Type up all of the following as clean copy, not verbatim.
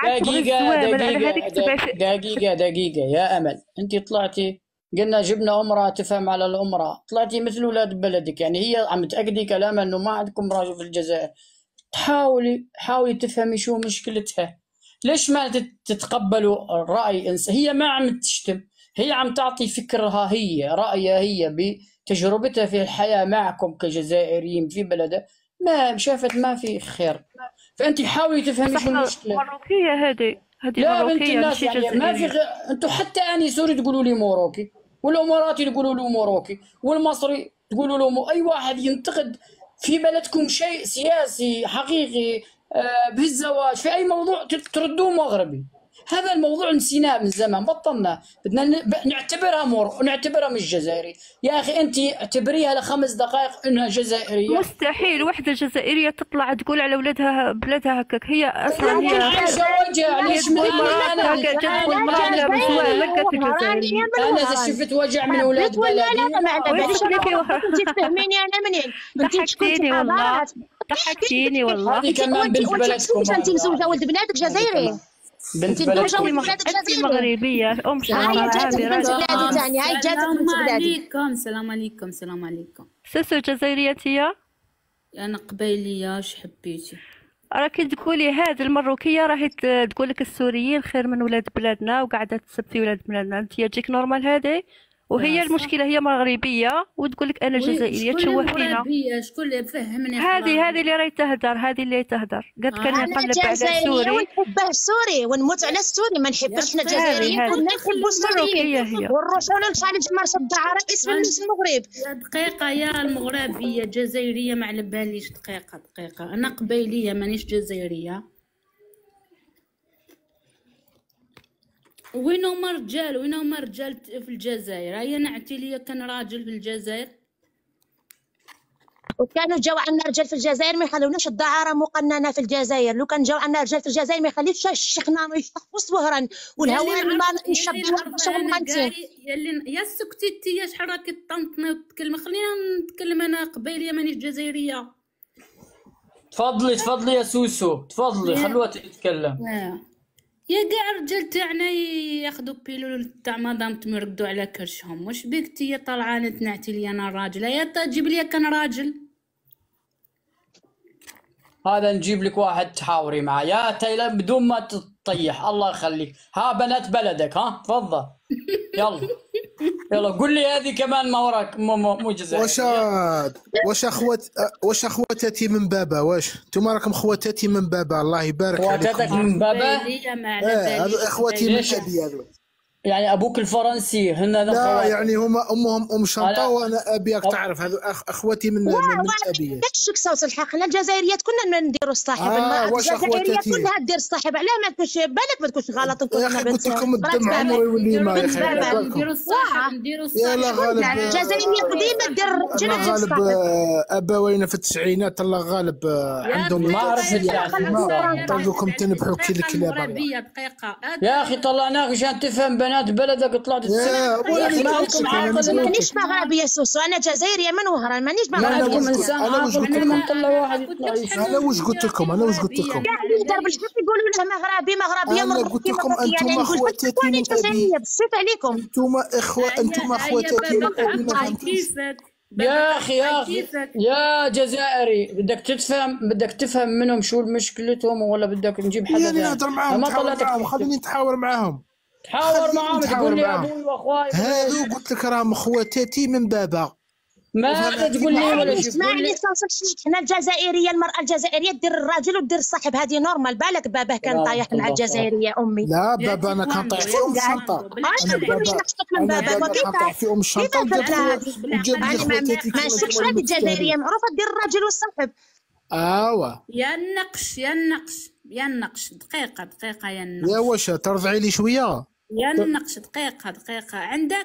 عاد تبغي دقيقة الزوامل على دقيقة هذيك تبع دقيقة يا أمل، أنت طلعتي قلنا جبنا أمرأة تفهم على الأمرأة، طلعتي مثل أولاد بلدك، يعني هي عم تأكدي كلامها إنه ما عندكم راجل في الجزائر. حاولي تفهمي شو مشكلتها. ليش ما تتقبلوا الرأي هي ما عم تشتم، هي عم تعطي فكرها، هي رأيها، هي بتجربتها في الحياة معكم كجزائريين في بلدها، ما شافت ما في خير. فأنت حاولي تفهمي بصح شو المشكلة. مروكية هذه لا بنت مروكية الناس، ماشي يعني ما في جزائرية. انتم حتى اني سوري تقولوا لي موروكي، والاماراتي تقولوا له موروكي، والمصري تقولوا له اي واحد ينتقد في بلدكم شيء سياسي حقيقي في الزواج في اي موضوع تردوه مغربي. هذا الموضوع نسيناه من زمان، بطلنا، بدنا نعتبرها نعتبرها مش جزائري. يا اخي انت اعتبريها ل5 دقائق انها جزائريه. مستحيل وحدة جزائرية تطلع تقول على ولادها بلادها هكاك، هي أصلا ممكن هي عايشه وجع، هي ليش تقول انا مراتها انا جات تقول انا مراتها انا بزوال لقت وهرانية الجزائريين. من انا اذا وهران. شفت وجع من حبيت اولاد ولا بلدي لا ما على باليش ويصك انا لك غلطت، انت تفهميني انا منين؟ انت شكون ضحكتيني والله، حضارات؟ ضحكتيني والله. هذه كمان وانت بنت بلدكم، عكسوش، انت مزوجه ولد بلادك هذه جزائري، كمان بنت انت مزوجه بلدكم. ولد بلادك أنت جزائري. مغربية أم هاي شقرة جاتك عابرة بنت بلادي جزائرية. تاني، هاي جاتك السلام بنت بلادي. عليكم، السلام عليكم، السلام عليكم. سوسو جزائرية هي. انا قبيليه، اش حبيتي؟ راكي تقولي هذه المروكية راهي تقول لك السوريين خير من ولاد بلادنا وقاعدة تسب في ولاد بلادنا، انت تجيك نورمال هذه؟ وهي لا صح. المشكلة هي مغربية وتقول لك أنا جزائرية، شكون تشوه اللي فينا. مغربيه؟ شكون اللي فهمني؟ هذه اللي راهي تهدر، هذه اللي تهدر قالت كان انا يقلب على جزائريه سوري. ونحبه السوري ونموت على السوري، ما نحبش حنا الجزائريين هذه كلنا نحبوا السوريين مروكية هي. ونروحوا للخارج مرسى الدعاره اسم الناس المغرب. يا دقيقه يا المغربيه جزائريه ما على باليش، دقيقه انا قبيليه مانيش جزائريه. وين هما رجال في الجزائر؟ هيا نعتي ليا كان راجل في الجزائر. وكانوا جاو عندنا رجال في الجزائر ما يخلوناش الدعاره مقننه في الجزائر، لو كان جاو عندنا رجال في الجزائر ما يخليوش الشيخنا يشطفوا صوهرا والهوان يشبوا شغل مانتين. يا سكتي انت، يا شحال راكي تطنطني وتتكلمي، خلينا نتكلم. انا قبيليه مانيش جزائريه. تفضلي يا سوسو، تفضلي خلوها تتكلم. يا كاع الرجال تاعنا ياخذوا بيلول تاع مدامتهم يرقدوا على كرشهم. واش بيك انتيا طالعه تنعتي لي انا راجل؟ يا تجيب لي كان راجل. هذا نجيب لك واحد تحاوري معه يا تايلا بدون ما تطيح، الله يخليك. ها بنات بلدك، ها تفضل. يلا قول لي هذه كمان ما وراك مو جزائري. واش اخواتاتي من بابا؟ واش انتم راكم خواتاتي من بابا؟ الله يبارك عليكم. اخواتاتك من بابا؟ هذو اخواتي من ابي هذو. يعني ابوك الفرنسي هن هذا؟ لا يعني هما امهم ام شنطه وانا ابيك تعرف، هذو اخواتي من ابي. داكشي صوت الحق، حنا الجزائريات كنا نديروا الصاحب، الجزائريه كلها دير الصاحب، علاه ما تكونش بالك ما تكونش غلط نكون يا اخي قلت لكم الدم عمري يولي ما يا اخي. نديروا الصاحب يلا غالب الجزائريه قديمه دير رجال غالب ابوينا في التسعينات، الله غالب عندهم ما عرفت طلقوكم تنبحوا كي الكلاب. يا اخي طلعناك عشان تفهم بنات بلدك، طلعت مانيش مغربيه يا سوسو، انا جزائريه من وهران، مانيش مغربيه. انا واش قلت لكم؟ كاع اللي يضرب الحق يقولوا له مغربيه. انا قلت لكم انتم اخواتاتي من ابي، بصيت عليكم انتم اخواتاتي من ابي. يا اخي يا جزائري، بدك تفهم منهم شو مشكلتهم ولا بدك نجيب حدا ثاني؟ نهضر معاهم، خليني نتحاور معاهم. تحاور معاهم تقول لي ابوي واخواي هذو قلت لك راهم خواتاتي من بابا. ما تقول لي ولا شيء. اسمعني حنا الجزائريه، المراه الجزائريه دير الراجل ودير الصاحب، هذه نورمال. بالك باباه كان طايح مع الجزائريه امي؟ لا بابا انا كان طايح في ام الشنطه. انا بابا كان طايح في ام الشنطه وجاب لي خواتاتي. ما نشوفش هذه الجزائريه معروفه دير الراجل والصاحب. يا النقش دقيقه يا النقش. يا واش ترضعي لي شويه؟ يا النقش دقيقه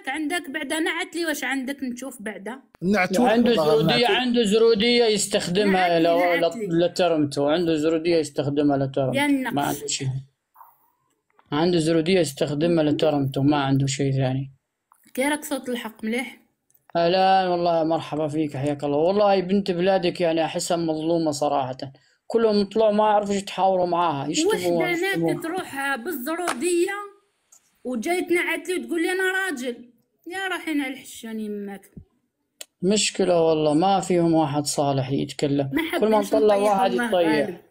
عندك بعدا نعت لي. واش عندك نشوف بعدا؟ عنده زروديه يستخدمها لترمته، عنده زروديه يستخدمها لترمته، ما عنده شيء. عنده زروديه يستخدمها لترمته، ما عنده شيء ثاني. كي راك صوت الحق مليح. لا والله مرحبا فيك، حياك الله. والله بنت بلادك يعني احسها مظلومه صراحه، كلهم طلعوا ما يعرفوا يتحاوروا معاها، يشتموها وحده نات تروح بالزروديه وجاي تنعت لي وتقول لي انا راجل، يا راحين على الحشان يماك. مشكلة والله، ما فيهم واحد صالح يتكلم، كل ما نطلع واحد يطيح،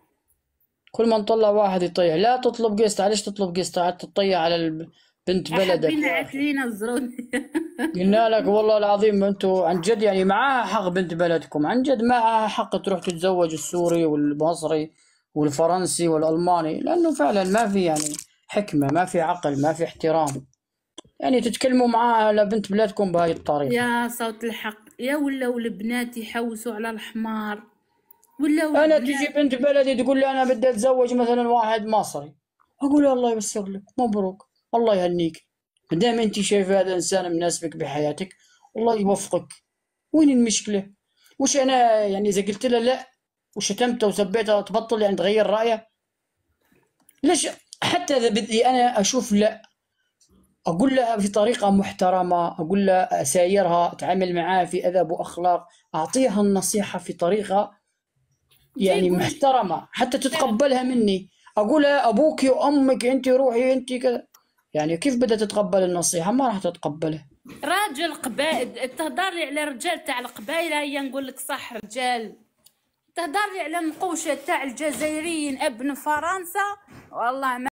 كل ما نطلع واحد يطيح. لا تطلب قسط، علاش تطلب قسط؟ عاد تطيح على بنت بلدك. حابين عتلينا الزروديه. قلنا لك والله العظيم انتوا عن جد يعني معاها حق بنت بلدكم، عن جد معاها حق تروح تتزوج السوري والمصري والفرنسي والألماني، لأنه فعلا ما في يعني حكمة، ما في عقل، ما في احترام، يعني تتكلموا معاها لبنت بلادكم بهاي الطريقة. يا صوت الحق، يا ولاو البنات يحوسوا على الحمار، أنا تجي بنت بلدي تقول لي أنا بدي أتزوج مثلا واحد مصري، أقول الله ييسر لك، مبروك، الله يهنيك، ما دام أنت شايفة هذا إنسان مناسبك بحياتك الله يوفقك. وين المشكلة؟ وش أنا يعني إذا قلت لها لا وشتمتها وسبيتها تبطل يعني تغير رأيها؟ ليش؟ حتى إذا بدي أنا أشوف لا، أقول لها بطريقة محترمة، أقول لها أسايرها، أتعامل معاها في أدب وأخلاق، أعطيها النصيحة في طريقة يعني محترمة حتى تتقبلها مني. أقولها أبوك وأمك أنت روحي أنت كذا، يعني كيف بدها تتقبل النصيحة؟ ما راح تتقبلها. راجل قبائل تهضر لي على رجال تاع القبائل، هيا نقول لك صح رجال، تهضر لي على النقوشة تاع الجزائريين ابن فرنسا والله ما